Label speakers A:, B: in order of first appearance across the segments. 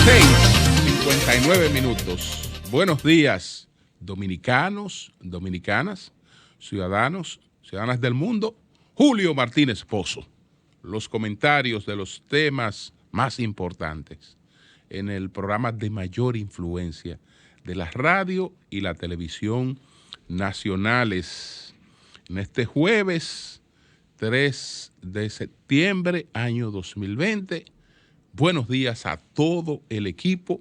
A: 6:59. Buenos días, dominicanos, dominicanas, ciudadanos, ciudadanas del mundo. Julio Martínez Pozo. Los comentarios de los temas más importantes en el programa de mayor influencia de la radio y la televisión nacionales. En este jueves 3 de septiembre, año 2020. Buenos días a todo el equipo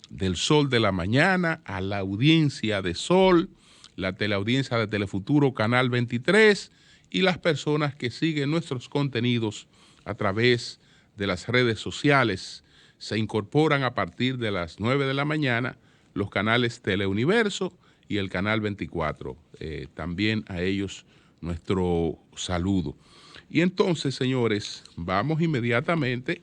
A: del Sol de la Mañana, a la audiencia de Sol, la teleaudiencia de Telefuturo, Canal 23, y las personas que siguen nuestros contenidos a través de las redes sociales. Se incorporan a partir de las 9 de la mañana los canales Teleuniverso y el Canal 24. También a ellos nuestro saludo. Y entonces, señores, vamos inmediatamente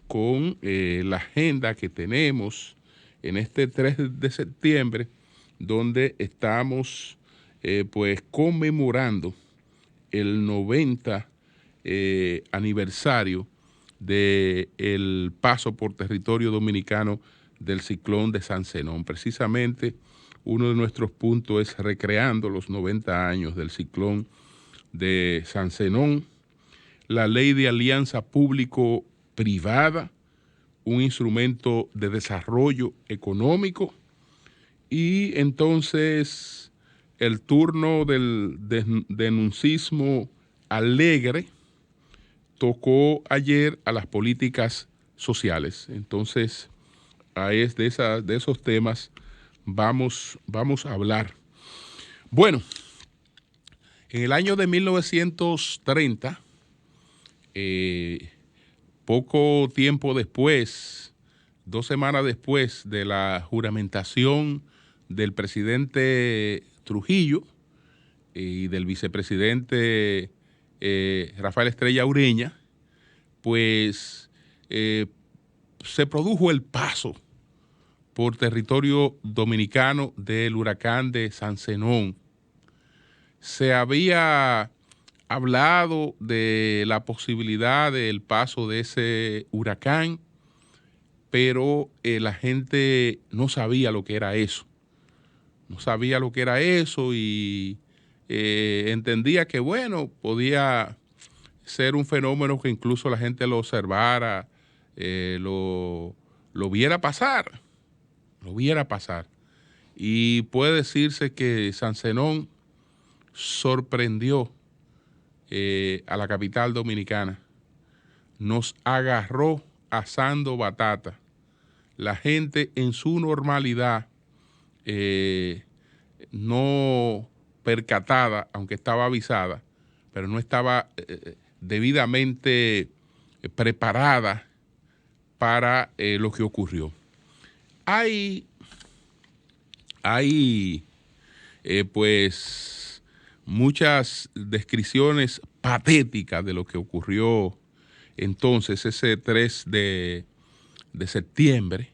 A: con la agenda que tenemos en este 3 de septiembre, donde estamos pues conmemorando el 90 aniversario del paso por territorio dominicano del ciclón de San Zenón. Precisamente uno de nuestros puntos es recreando los 90 años del ciclón de San Zenón, la ley de alianza público-privada, un instrumento de desarrollo económico, y entonces el turno del denuncismo alegre tocó ayer a las políticas sociales. Entonces, de esos temas vamos a hablar. Bueno, en el año de 1930, poco tiempo después, 2 semanas después de la juramentación del presidente Trujillo y del vicepresidente Rafael Estrella Ureña, pues se produjo el paso por territorio dominicano del huracán de San Zenón. Se había hablado de la posibilidad del paso de ese huracán, pero la gente no sabía lo que era eso. No sabía lo que era eso y entendía que, bueno, podía ser un fenómeno que incluso la gente lo observara, lo viera pasar. Lo viera pasar. Y puede decirse que San Zenón sorprendió a la capital dominicana, nos agarró asando batata. La gente en su normalidad, no percatada, aunque estaba avisada, pero no estaba debidamente preparada para lo que ocurrió. Hay pues muchas descripciones patéticas de lo que ocurrió entonces ese 3 de septiembre.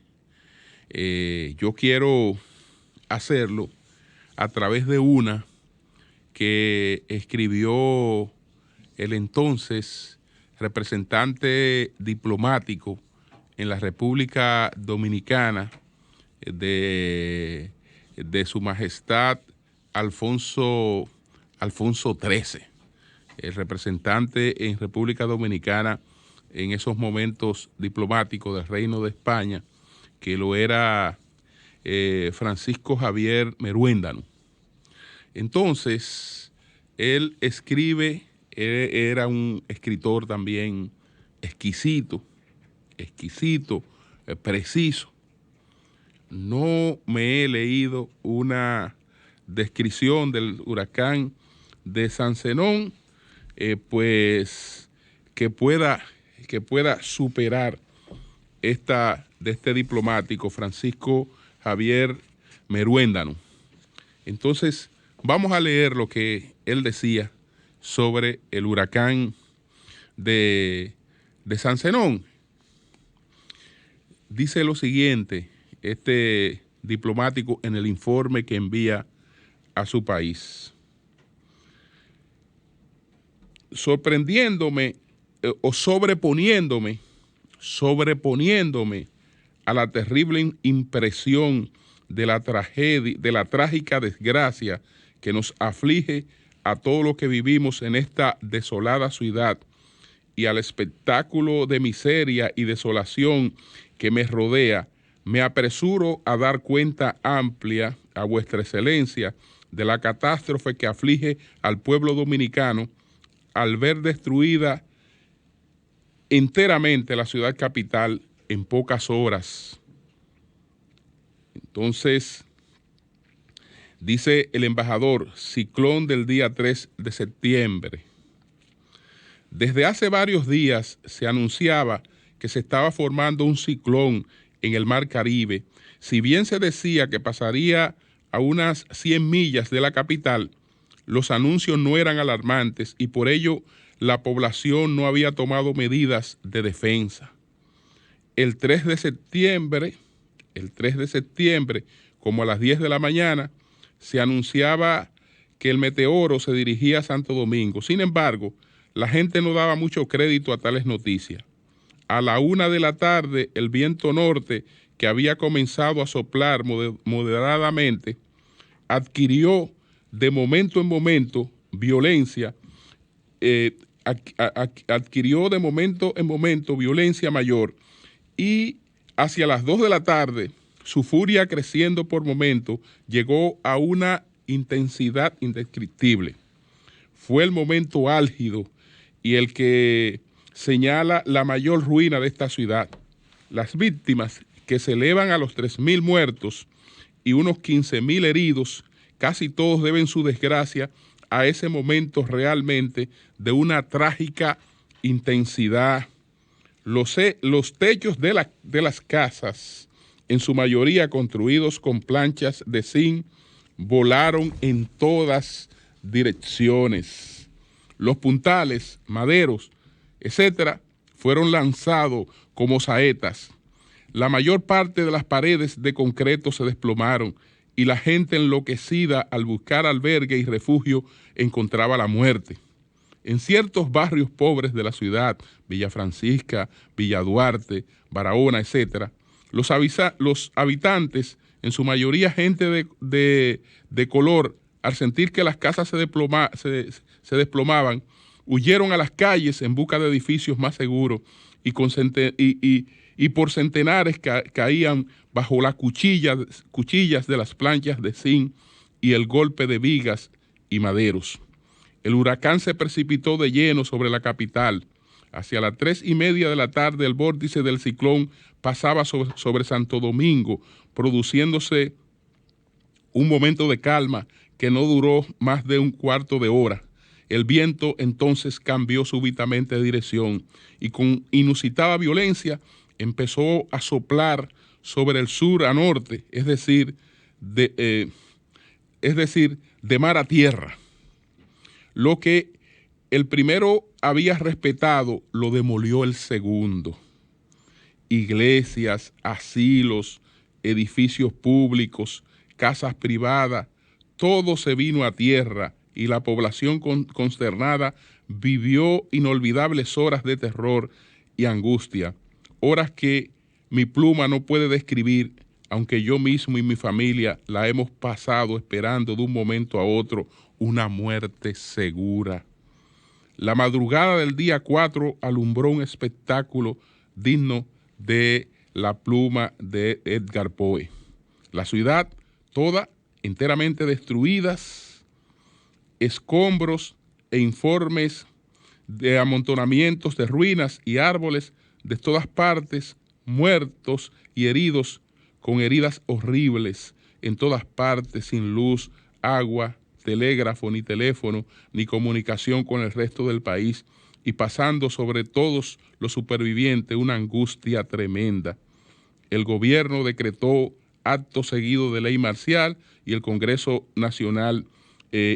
A: Yo quiero hacerlo a través de una que escribió el entonces representante diplomático en la República Dominicana de Su Majestad Alfonso XIII, el representante en República Dominicana en esos momentos diplomáticos del Reino de España, que lo era Francisco Javier Meruéndano. Entonces, él escribe, era un escritor también exquisito, preciso. No me he leído una descripción del huracán de San Zenón, pues que pueda superar esta de este diplomático Francisco Javier Meruéndano. Entonces, vamos a leer lo que él decía sobre el huracán de San Zenón. Dice lo siguiente, este diplomático en el informe que envía a su país. Sorprendiéndome o sobreponiéndome a la terrible impresión de la tragedia, de la trágica desgracia que nos aflige a todo lo que vivimos en esta desolada ciudad y al espectáculo de miseria y desolación que me rodea, me apresuro a dar cuenta amplia a vuestra excelencia de la catástrofe que aflige al pueblo dominicano al ver destruida enteramente la ciudad capital en pocas horas. Entonces, dice el embajador, ciclón del día 3 de septiembre. Desde hace varios días se anunciaba que se estaba formando un ciclón en el Mar Caribe. Si bien se decía que pasaría a unas 100 millas de la capital, los anuncios no eran alarmantes y por ello la población no había tomado medidas de defensa. El 3 de septiembre, como a las 10 de la mañana, se anunciaba que el meteoro se dirigía a Santo Domingo. Sin embargo, la gente no daba mucho crédito a tales noticias. A la 1 de la tarde, el viento norte, que había comenzado a soplar moderadamente, adquirió de momento en momento violencia, violencia mayor, y hacia las 2 de la tarde, su furia creciendo por momento, llegó a una intensidad indescriptible. Fue el momento álgido y el que señala la mayor ruina de esta ciudad. Las víctimas, que se elevan a los 3.000 muertos y unos 15.000 heridos, casi todos deben su desgracia a ese momento realmente de una trágica intensidad. Los techos de las casas, en su mayoría construidos con planchas de zinc, volaron en todas direcciones. Los puntales, maderos, etcétera, fueron lanzados como saetas. La mayor parte de las paredes de concreto se desplomaron y la gente enloquecida al buscar albergue y refugio encontraba la muerte. En ciertos barrios pobres de la ciudad, Villa Francisca, Villa Duarte, Barahona, etcétera, los habitantes, en su mayoría gente de color, al sentir que las casas se desplomaban, huyeron a las calles en busca de edificios más seguros y por centenares caían bajo las cuchillas de las planchas de zinc y el golpe de vigas y maderos. El huracán se precipitó de lleno sobre la capital. Hacia las 3:30 de la tarde, el vórtice del ciclón pasaba sobre Santo Domingo, produciéndose un momento de calma que no duró más de un cuarto de hora. El viento entonces cambió súbitamente de dirección y con inusitada violencia empezó a soplar sobre el sur a norte, es decir, de mar a tierra. Lo que el primero había respetado, lo demolió el segundo. Iglesias, asilos, edificios públicos, casas privadas, todo se vino a tierra y la población consternada vivió inolvidables horas de terror y angustia, horas que mi pluma no puede describir, aunque yo mismo y mi familia la hemos pasado esperando de un momento a otro una muerte segura. La madrugada del día 4 alumbró un espectáculo digno de la pluma de Edgar Poe. La ciudad toda enteramente destruidas, escombros e informes de amontonamientos de ruinas y árboles de todas partes, muertos y heridos con heridas horribles en todas partes, sin luz, agua, telégrafo, ni teléfono, ni comunicación con el resto del país, y pasando sobre todos los supervivientes una angustia tremenda. El gobierno decretó acto seguido de ley marcial y el Congreso Nacional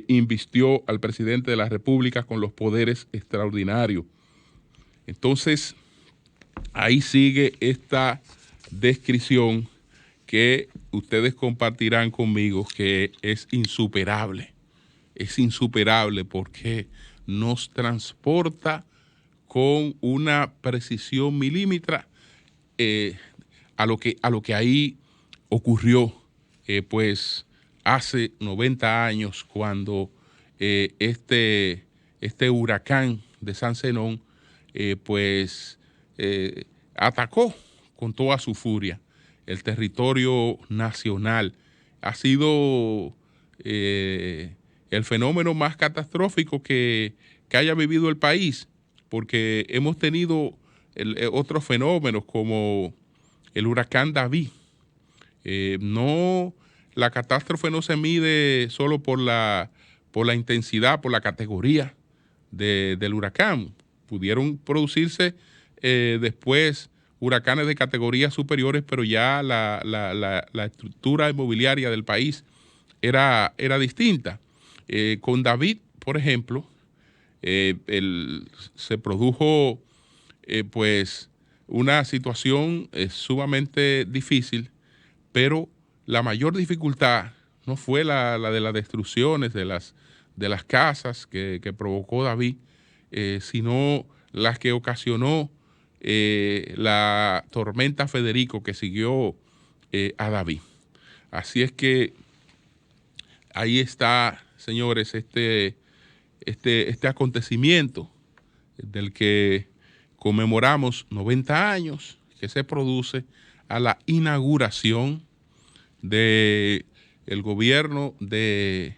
A: invistió al presidente de la República con los poderes extraordinarios. Entonces, ahí sigue esta descripción que ustedes compartirán conmigo, que es insuperable porque nos transporta con una precisión milímetra a lo que ahí ocurrió, pues hace 90 años cuando este huracán de San Zenón pues atacó con toda su furia el territorio nacional. Ha sido el fenómeno más catastrófico que haya vivido el país, porque hemos tenido otros fenómenos como el huracán David. La catástrofe no se mide solo por la intensidad, por la categoría del huracán. Pudieron producirse después huracanes de categorías superiores, pero ya la estructura inmobiliaria del país era distinta. Con David, por ejemplo, se produjo pues una situación sumamente difícil, pero la mayor dificultad no fue la de las destrucciones de las casas que provocó David, sino las que ocasionó la tormenta Federico que siguió a David. Así es que ahí está, señores, este acontecimiento del que conmemoramos 90 años, que se produce a la inauguración del gobierno de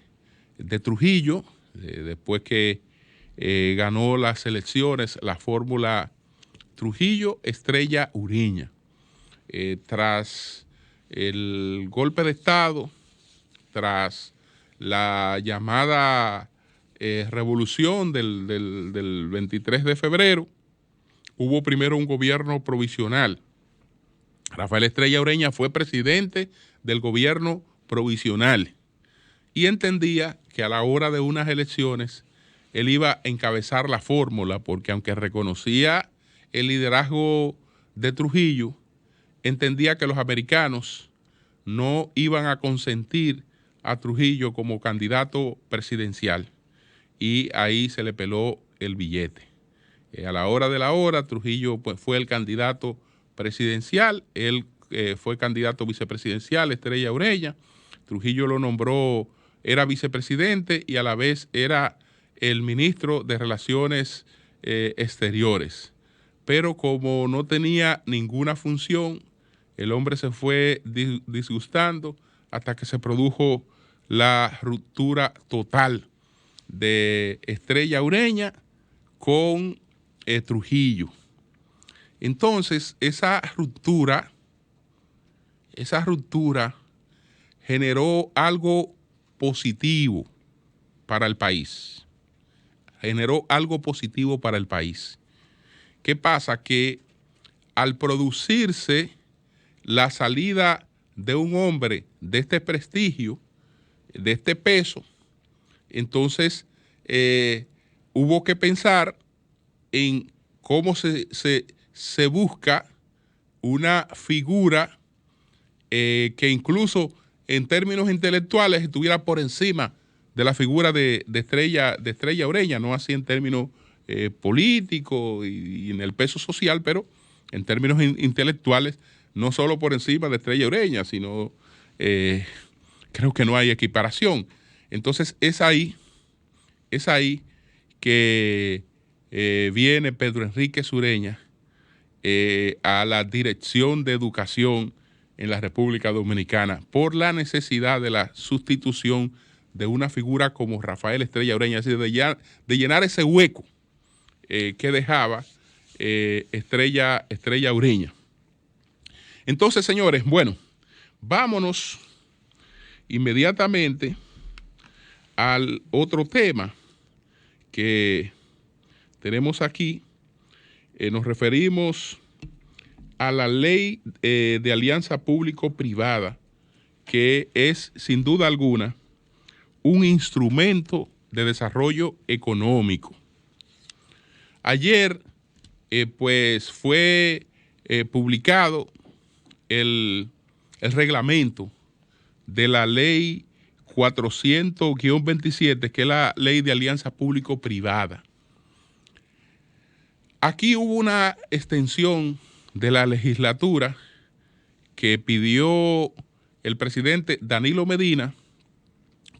A: Trujillo, después que ganó las elecciones la fórmula Trujillo Estrella Ureña. Tras el golpe de Estado, tras la llamada revolución del 23 de febrero, hubo primero un gobierno provisional. Rafael Estrella Ureña fue presidente del gobierno provisional y entendía que a la hora de unas elecciones él iba a encabezar la fórmula, porque aunque reconocía el liderazgo de Trujillo, entendía que los americanos no iban a consentir a Trujillo como candidato presidencial, y ahí se le peló el billete. A la hora de la hora, Trujillo pues, fue el candidato presidencial, él fue candidato vicepresidencial, Estrella Ureña. Trujillo lo nombró, era vicepresidente y a la vez era el ministro de Relaciones Exteriores. Pero como no tenía ninguna función, el hombre se fue disgustando hasta que se produjo la ruptura total de Estrella Ureña con Trujillo. Entonces, esa ruptura generó algo positivo para el país. Generó algo positivo para el país. ¿Qué pasa? Que al producirse la salida de un hombre de este prestigio, de este peso, entonces hubo que pensar en cómo se busca una figura que incluso en términos intelectuales estuviera por encima de la figura de Estrella Ureña, no así en términos políticos y en el peso social, pero en términos intelectuales, no solo por encima de Estrella Ureña, sino creo que no hay equiparación. Entonces es ahí que viene Pedro Enrique Ureña a la Dirección de Educación en la República Dominicana por la necesidad de la sustitución de una figura como Rafael Estrella Ureña, es decir, de llenar ese hueco que dejaba Estrella Ureña. Entonces, señores, bueno, vámonos inmediatamente al otro tema que tenemos aquí. Nos referimos a la ley de alianza público-privada, que es sin duda alguna un instrumento de desarrollo económico. Ayer pues fue publicado el reglamento de la ley 400-27, que es la ley de alianza público-privada. Aquí hubo una extensión de la legislatura que pidió el presidente Danilo Medina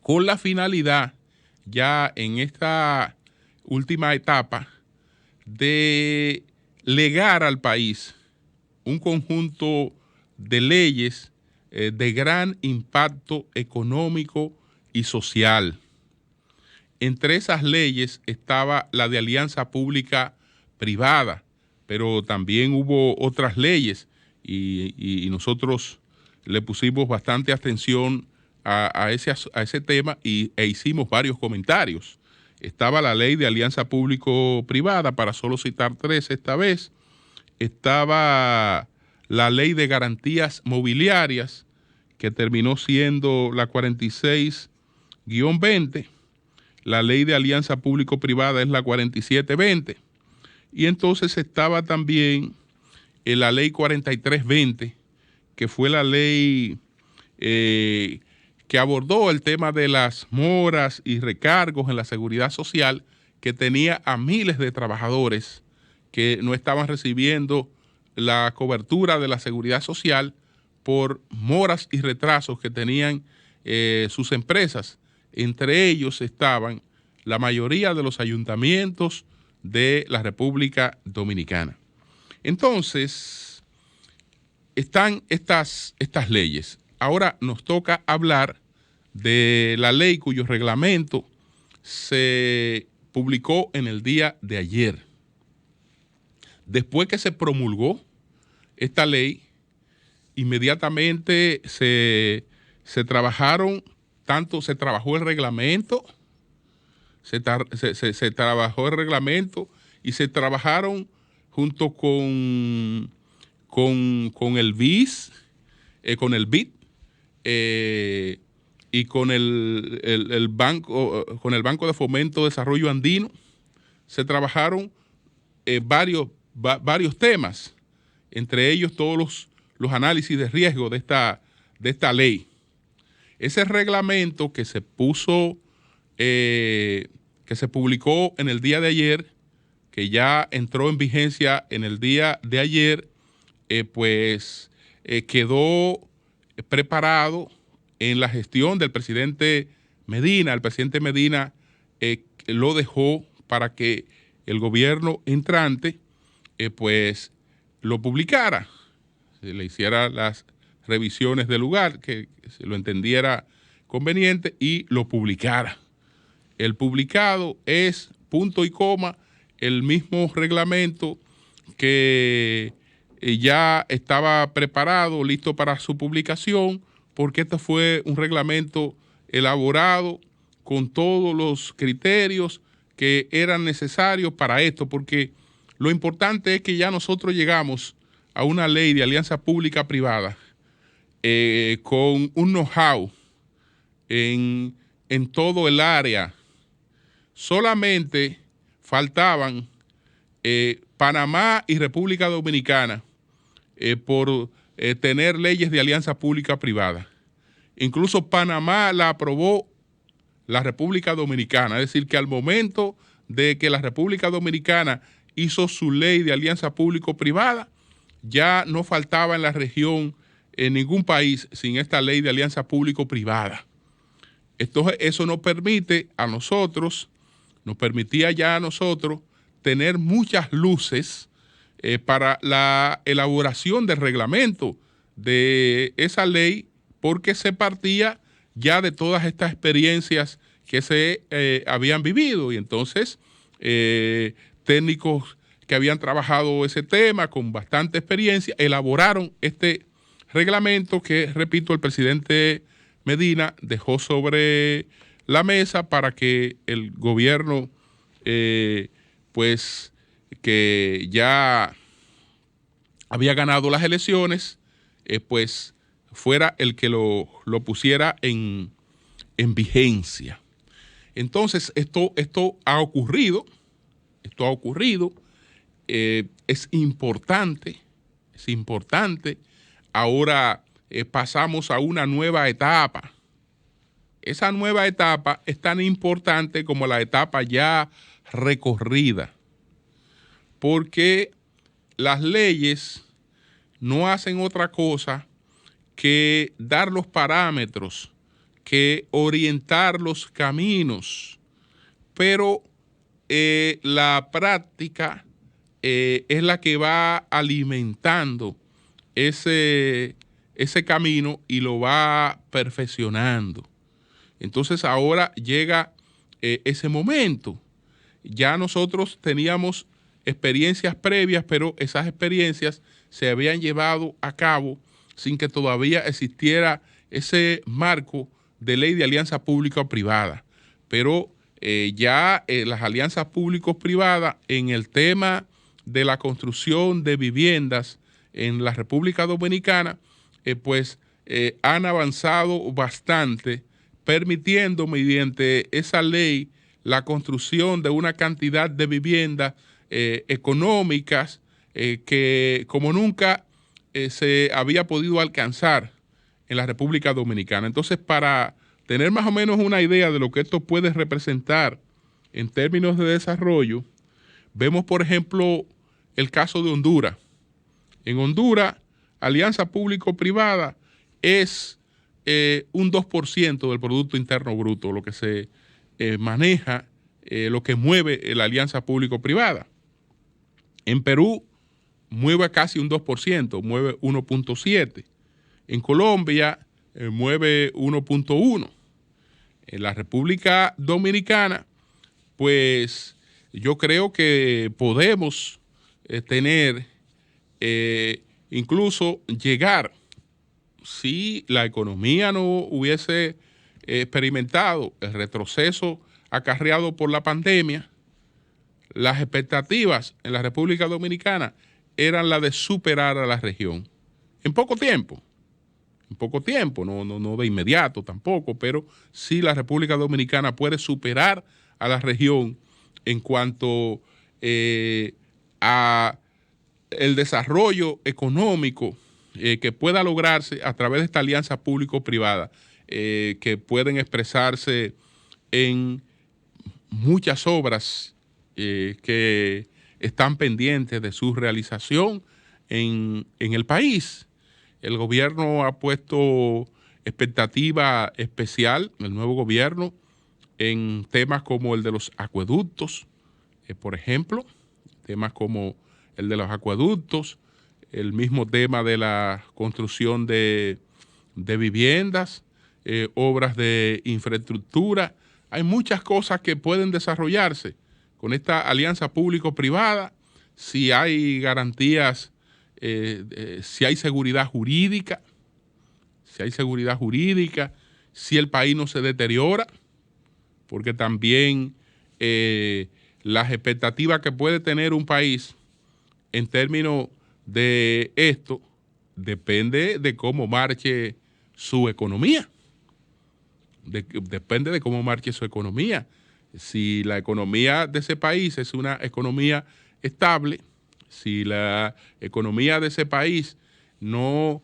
A: con la finalidad, ya en esta última etapa, de legar al país un conjunto de leyes de gran impacto económico y social. Entre esas leyes estaba la de alianza pública-privada, pero también hubo otras leyes y nosotros le pusimos bastante atención a ese tema e hicimos varios comentarios. Estaba la ley de alianza público-privada, para solo citar tres esta vez. Estaba la ley de garantías mobiliarias, que terminó siendo la 46-20. La ley de alianza público-privada es la 47-20. Y entonces estaba también la ley 43-20, que fue la ley que abordó el tema de las moras y recargos en la seguridad social, que tenía a miles de trabajadores que no estaban recibiendo la cobertura de la seguridad social por moras y retrasos que tenían sus empresas. Entre ellos estaban la mayoría de los ayuntamientos de la República Dominicana. Entonces, están estas leyes. Ahora nos toca hablar de la ley cuyo reglamento se publicó en el día de ayer. Después que se promulgó esta ley, inmediatamente se trabajó el reglamento, se trabajó el reglamento y se trabajaron junto con el BIS, con el BID y con el Banco de Fomento de Desarrollo Andino. Se trabajaron varios temas, entre ellos todos los análisis de riesgo de esta ley. Ese reglamento que se puso, que se publicó en el día de ayer, que ya entró en vigencia en el día de ayer, quedó preparado en la gestión del presidente Medina. El presidente Medina lo dejó para que el gobierno entrante lo publicara, se le hiciera las revisiones del lugar, que se lo entendiera conveniente y lo publicara. El publicado es punto y coma el mismo reglamento que ya estaba preparado, listo para su publicación, porque este fue un reglamento elaborado con todos los criterios que eran necesarios para esto, porque lo importante es que ya nosotros llegamos a una ley de alianza pública-privada con un know-how en todo el área. Solamente faltaban Panamá y República Dominicana por tener leyes de alianza pública-privada. Incluso Panamá la aprobó la República Dominicana, es decir, que al momento de que la República Dominicana hizo su ley de alianza público-privada, ya no faltaba en la región en ningún país sin esta ley de alianza público-privada. Entonces, eso nos permitía ya a nosotros tener muchas luces para la elaboración del reglamento de esa ley, porque se partía ya de todas estas experiencias que se habían vivido. Y entonces, técnicos que habían trabajado ese tema con bastante experiencia elaboraron este reglamento que, repito, el presidente Medina dejó sobre la mesa para que el gobierno, que ya había ganado las elecciones, fuera el que lo pusiera en vigencia. Entonces, esto ha ocurrido. Es importante. Ahora pasamos a una nueva etapa. Esa nueva etapa es tan importante como la etapa ya recorrida, porque las leyes no hacen otra cosa que dar los parámetros, que orientar los caminos, pero la práctica es la que va alimentando ese camino y lo va perfeccionando. Entonces ahora llega ese momento. Ya nosotros teníamos experiencias previas, pero esas experiencias se habían llevado a cabo sin que todavía existiera ese marco de ley de alianza público-privada. Pero las alianzas público-privadas en el tema de la construcción de viviendas en la República Dominicana, han avanzado bastante, permitiendo mediante esa ley la construcción de una cantidad de viviendas económicas que como nunca se había podido alcanzar en la República Dominicana. Entonces, para tener más o menos una idea de lo que esto puede representar en términos de desarrollo, vemos, por ejemplo, el caso de Honduras. En Honduras, alianza público-privada es un 2% del Producto Interno Bruto, lo que se maneja, lo que mueve la alianza público-privada. En Perú mueve casi un 2%, mueve 1.7%. En Colombia mueve 1.1%. En la República Dominicana, pues yo creo que podemos tener, incluso llegar, si la economía no hubiese experimentado el retroceso acarreado por la pandemia, las expectativas en la República Dominicana eran las de superar a la región en poco tiempo. En poco tiempo, no de inmediato tampoco, pero sí la República Dominicana puede superar a la región en cuanto a el desarrollo económico que pueda lograrse a través de esta alianza público-privada, que pueden expresarse en muchas obras que están pendientes de su realización en el país. El gobierno ha puesto expectativa especial, el nuevo gobierno, en temas como el de los acueductos, por ejemplo, temas como el de los acueductos, el mismo tema de la construcción de viviendas, obras de infraestructura. Hay muchas cosas que pueden desarrollarse con esta alianza público-privada, si hay garantías, si hay seguridad jurídica, si el país no se deteriora, porque también las expectativas que puede tener un país en términos de esto depende de cómo marche su economía. Depende de cómo marche su economía. Si la economía de ese país es una economía estable, si la economía de ese país no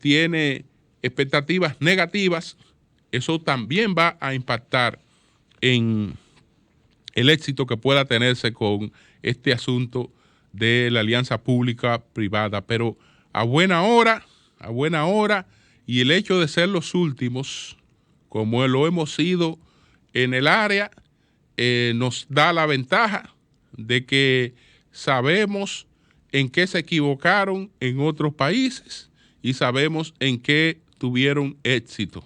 A: tiene expectativas negativas, eso también va a impactar en el éxito que pueda tenerse con este asunto de la alianza pública-privada. Pero a buena hora, y el hecho de ser los últimos, como lo hemos sido en el área, nos da la ventaja de que sabemos en qué se equivocaron en otros países y sabemos en qué tuvieron éxito.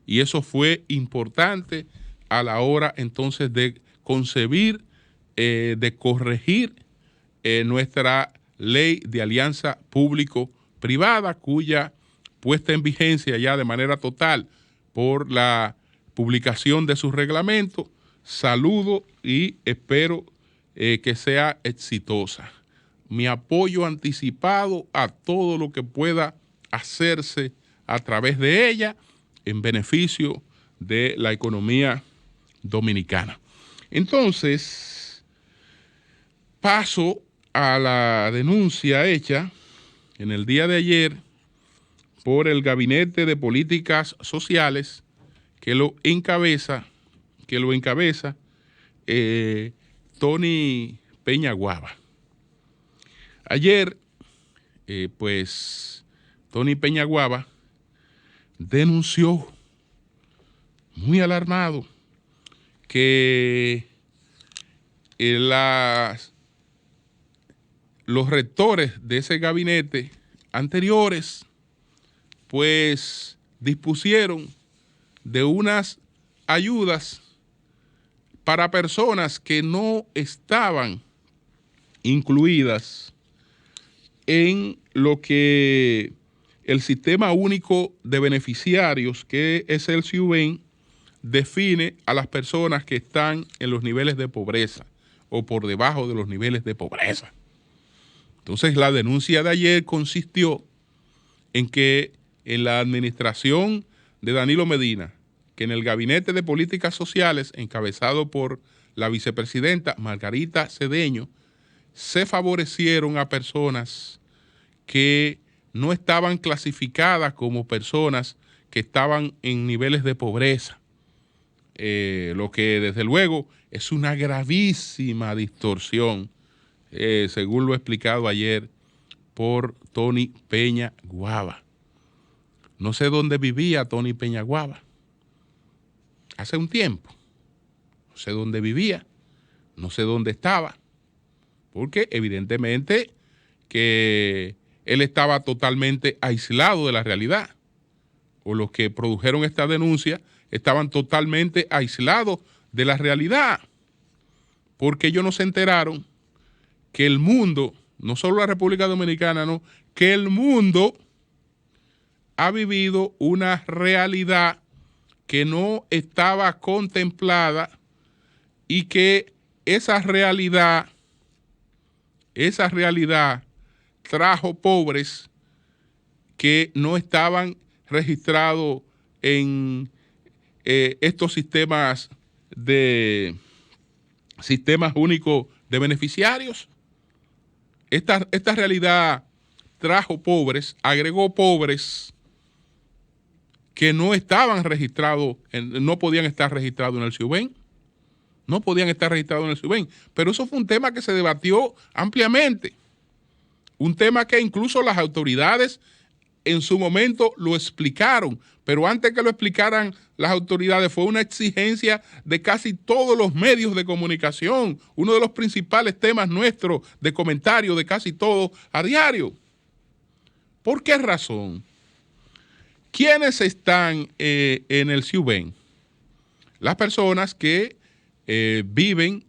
A: Y eso fue importante a la hora entonces de concebir, de corregir nuestra ley de alianza público-privada, cuya puesta en vigencia ya de manera total por la publicación de su reglamento. Saludo y espero que sea exitosa. Mi apoyo anticipado a todo lo que pueda hacerse a través de ella en beneficio de la economía dominicana. Entonces, paso a la denuncia hecha en el día de ayer por el Gabinete de Políticas Sociales que lo encabeza Tony Peñaguaba. Ayer, Tony Peñaguaba denunció, muy alarmado, que los rectores de ese gabinete anteriores pues dispusieron de unas ayudas para personas que no estaban incluidas en lo que el Sistema Único de Beneficiarios, que es el SIUBEN, define a las personas que están en los niveles de pobreza o por debajo de los niveles de pobreza. Entonces, la denuncia de ayer consistió en que en la administración de Danilo Medina, que en el Gabinete de Políticas Sociales, encabezado por la vicepresidenta Margarita Cedeño, se favorecieron a personas que no estaban clasificadas como personas que estaban en niveles de pobreza, lo que desde luego es una gravísima distorsión, según lo explicado ayer por Tony Peña Guava. No sé dónde vivía Tony Peña Guava hace un tiempo. No sé dónde vivía, no sé dónde estaba, porque evidentemente que él estaba totalmente aislado de la realidad, o los que produjeron esta denuncia estaban totalmente aislados de la realidad, porque ellos no se enteraron que el mundo, no solo la República Dominicana, no, que el mundo ha vivido una realidad que no estaba contemplada y que esa realidad trajo pobres que no estaban registrados en estos sistemas únicos de beneficiarios. Esta realidad trajo pobres, agregó pobres que no estaban registrados, no podían estar registrados en el SIUBEN. No podían estar registrados en el SIUBEN. Pero eso fue un tema que se debatió ampliamente. Un tema que incluso las autoridades en su momento lo explicaron. Pero antes que lo explicaran las autoridades, fue una exigencia de casi todos los medios de comunicación. Uno de los principales temas nuestros de comentario de casi todos a diario. ¿Por qué razón? ¿Quiénes están en el SIUBEN? Las personas que viven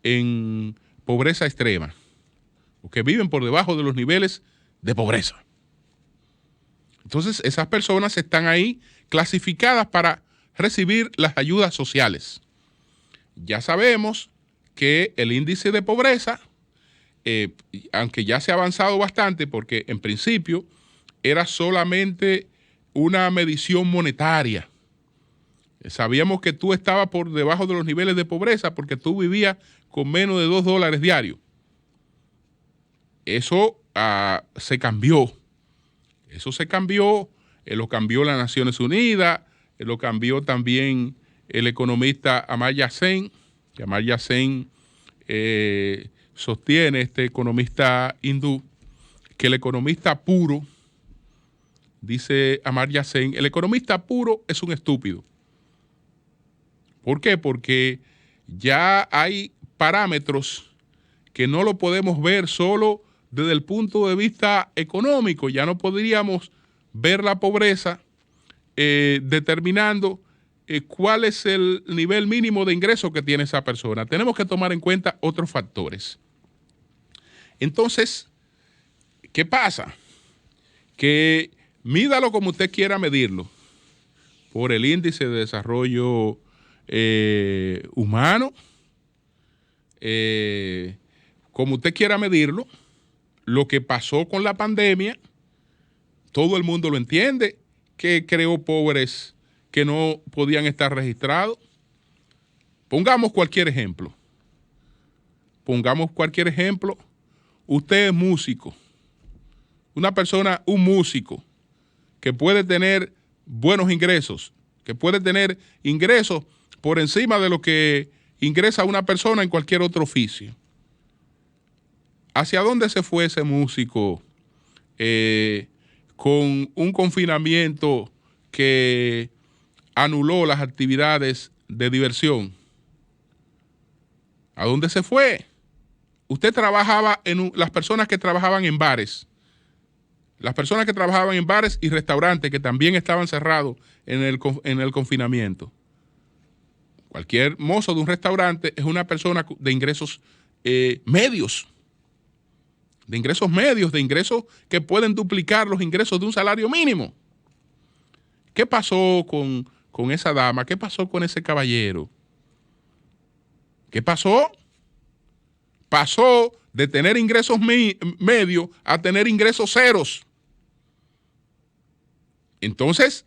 A: en pobreza extrema, o que viven por debajo de los niveles de pobreza. Entonces, esas personas están ahí clasificadas para recibir las ayudas sociales. Ya sabemos que el índice de pobreza, aunque ya se ha avanzado bastante, porque en principio era solamente una medición monetaria. Sabíamos que tú estabas por debajo de los niveles de pobreza porque tú vivías con menos de $2 diarios. Eso se cambió. Eso se cambió. Lo cambió las Naciones Unidas. Lo cambió también el economista Amartya Sen. Que Amartya Sen sostiene, este economista hindú, que el economista puro, dice Amartya Sen, el economista puro es un estúpido. ¿Por qué? Porque ya hay parámetros que no lo podemos ver solo desde el punto de vista económico. Ya no podríamos ver la pobreza determinando cuál es el nivel mínimo de ingreso que tiene esa persona. Tenemos que tomar en cuenta otros factores. Entonces, ¿qué pasa? Que mídalo como usted quiera medirlo, por el índice de desarrollo humano, como usted quiera medirlo, lo que pasó con la pandemia, todo el mundo lo entiende, que creó pobres que no podían estar registrados. Pongamos cualquier ejemplo. Usted es músico, una persona, un músico, que puede tener buenos ingresos, que puede tener ingresos por encima de lo que ingresa una persona en cualquier otro oficio. ¿Hacia dónde se fue ese músico con un confinamiento que anuló las actividades de diversión. ¿A dónde se fue? Usted trabajaba las personas que trabajaban en bares. Las personas que trabajaban en bares y restaurantes que también estaban cerrados en el confinamiento. Cualquier mozo de un restaurante es una persona de ingresos medios. De ingresos que pueden duplicar los ingresos de un salario mínimo. ¿Qué pasó con esa dama? ¿Qué pasó con ese caballero? ¿Qué pasó? Pasó de tener ingresos medios a tener ingresos ceros. Entonces,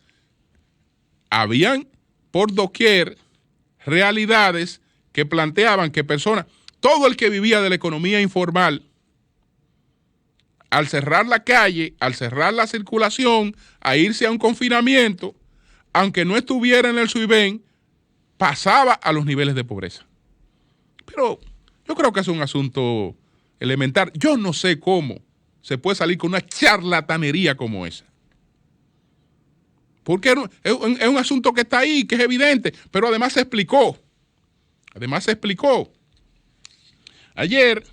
A: habían por doquier realidades que planteaban que personas, todo el que vivía de la economía informal, al cerrar la calle, al cerrar la circulación, a irse a un confinamiento, aunque no estuviera en el SUIBEN, pasaba a los niveles de pobreza. Pero yo creo que es un asunto elemental. Yo no sé cómo se puede salir con una charlatanería como esa. Porque es un asunto que está ahí, que es evidente, pero además se explicó. Ayer,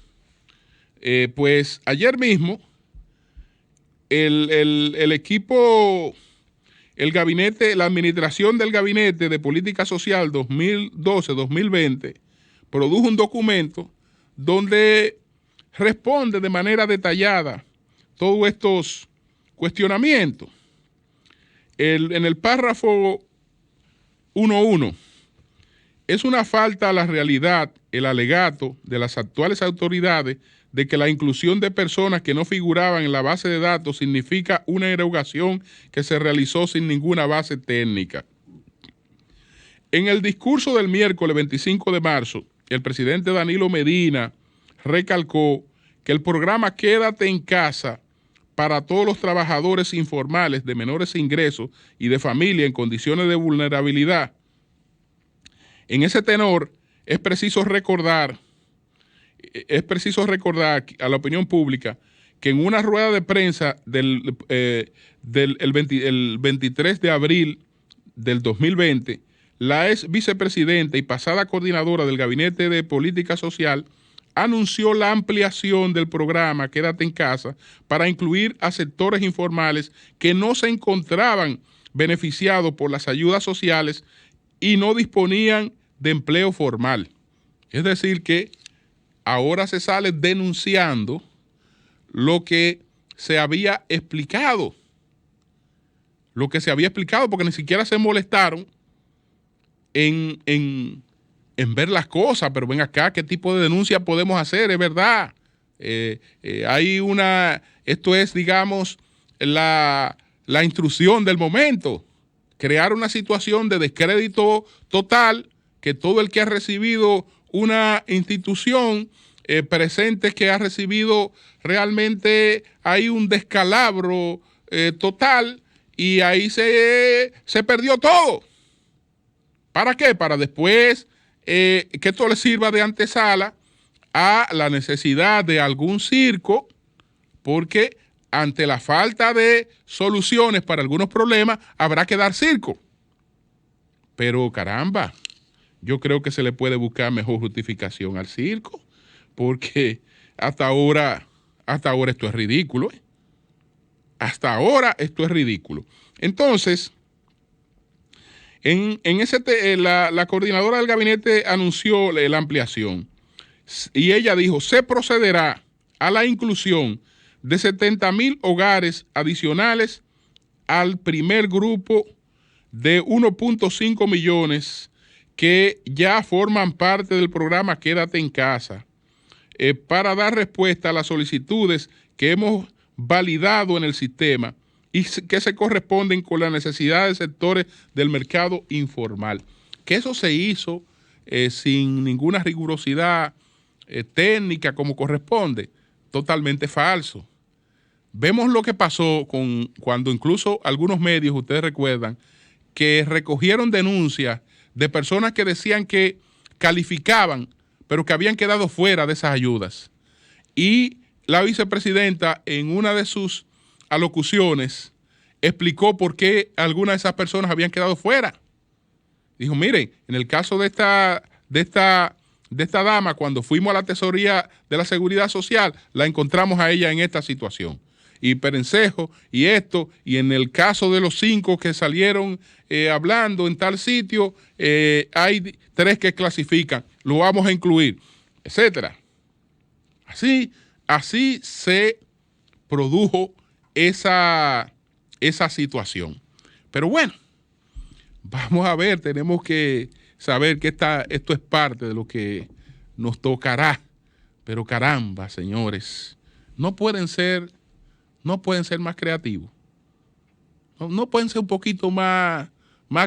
A: ayer mismo, el equipo, el gabinete, la administración del Gabinete de Política Social 2012-2020 produjo un documento donde responde de manera detallada todos estos cuestionamientos. En el párrafo 1.1, es una falta a la realidad el alegato de las actuales autoridades de que la inclusión de personas que no figuraban en la base de datos significa una erogación que se realizó sin ninguna base técnica. En el discurso del miércoles 25 de marzo, el presidente Danilo Medina recalcó que el programa Quédate en Casa para todos los trabajadores informales de menores ingresos y de familia en condiciones de vulnerabilidad. En ese tenor, es preciso recordar a la opinión pública que en una rueda de prensa el 23 de abril del 2020, la ex vicepresidenta y pasada coordinadora del Gabinete de Política Social anunció la ampliación del programa Quédate en Casa para incluir a sectores informales que no se encontraban beneficiados por las ayudas sociales y no disponían de empleo formal. Es decir que ahora se sale denunciando lo que se había explicado. Porque ni siquiera se molestaron en ver las cosas, pero ven acá, ¿qué tipo de denuncia podemos hacer? Es verdad. Esto es, digamos, la instrucción del momento. Crear una situación de descrédito total, que todo el que ha recibido una institución presente que ha recibido realmente hay un descalabro total y ahí se perdió todo. ¿Para qué? Para después que esto le sirva de antesala a la necesidad de algún circo, porque ante la falta de soluciones para algunos problemas habrá que dar circo. Pero caramba, yo creo que se le puede buscar mejor justificación al circo, porque hasta ahora esto es ridículo. Hasta ahora esto es ridículo. Entonces, la coordinadora del gabinete anunció la ampliación y ella dijo, se procederá a la inclusión de 70,000 hogares adicionales al primer grupo de 1.5 millones que ya forman parte del programa Quédate en Casa, para dar respuesta a las solicitudes que hemos validado en el sistema y que se corresponden con las necesidades de sectores del mercado informal. Que eso se hizo sin ninguna rigurosidad técnica como corresponde, totalmente falso. Vemos lo que pasó cuando incluso algunos medios, ustedes recuerdan, que recogieron denuncias de personas que decían que calificaban, pero que habían quedado fuera de esas ayudas. Y la vicepresidenta, en una de sus alocuciones, explicó por qué algunas de esas personas habían quedado fuera. Dijo, miren, en el caso de esta dama, cuando fuimos a la Tesorería de la Seguridad Social, la encontramos a ella en esta situación. Y Perencejo, y esto, y en el caso de los 5 que salieron hablando en tal sitio, hay 3 que clasifican, lo vamos a incluir, etcétera. Así se produjo esa situación. Pero bueno, vamos a ver, tenemos que saber que esto es parte de lo que nos tocará. Pero caramba, señores, no pueden ser más creativos. No pueden ser un poquito más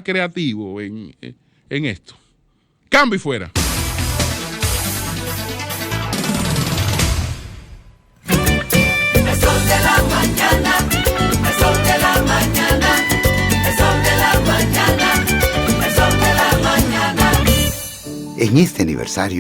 A: creativos en esto. Cambio y fuera.
B: El sol de la mañana, el sol de la mañana, el sol de la mañana, el sol de la mañana.
C: En este aniversario